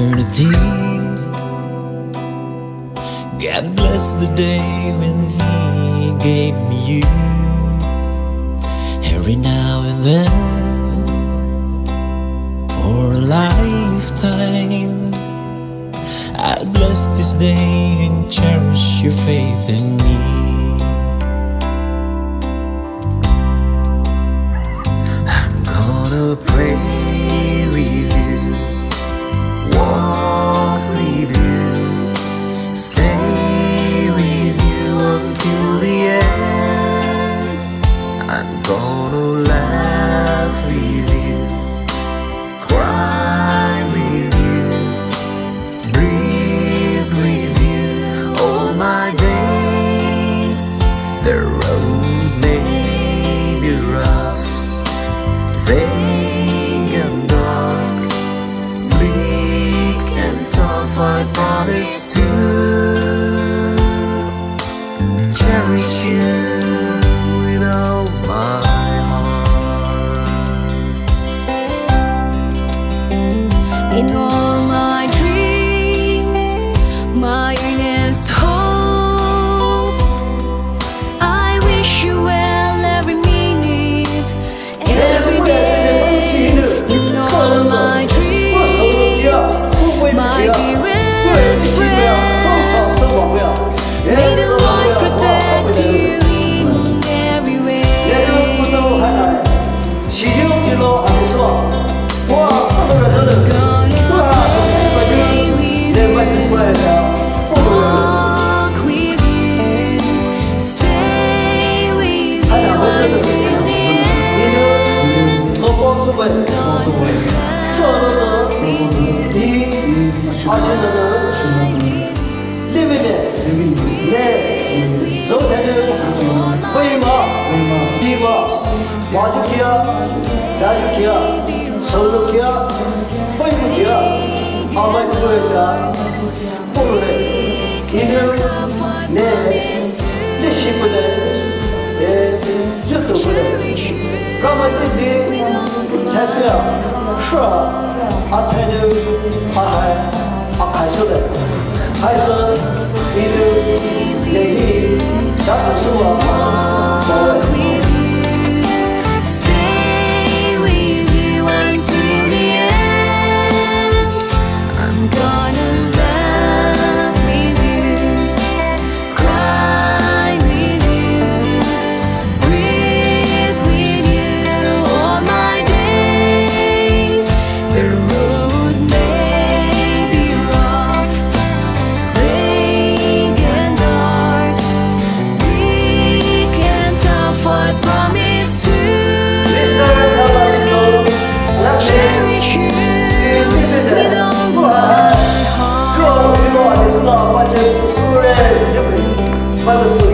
eternity. God bless the day when He gave me you. Every now and then, for a lifetime, I'll bless this day and cherish your faith in me. I'm gonna pray with you, walk with you, stay with you until the end. I'm gonna laugh with you, cry with you, breathe with you all my days. The road may be rough, vague and dark, bleak and tough. I promise to cherish you with all my heart. In all my dreams, my earnest hope, I wish you well every minute, every day. In all my dreams, my dearest friend, may the Lord protect you in every way. Walk with you, stay with you until the end. Gonna love with you, Livine, 와주기야, 야주기야, 서울기야, 포인트기야, 아마이 부여자, 오늘의 이늘 내 시분에 유튜브에 가만히 됐어요. 슈아 아테뉴 하하이 아카이소데 하이서 이들 내히 자주수와 walk with you, stay with you until the end. I'm gonna laugh with you, cry with you, breathe with you all my days. The road may be rough, vague and dark, bleak and tough. I promise to cherish you with all my heart. 그 어디로 안에서 나와가지고 술에 빠졌어.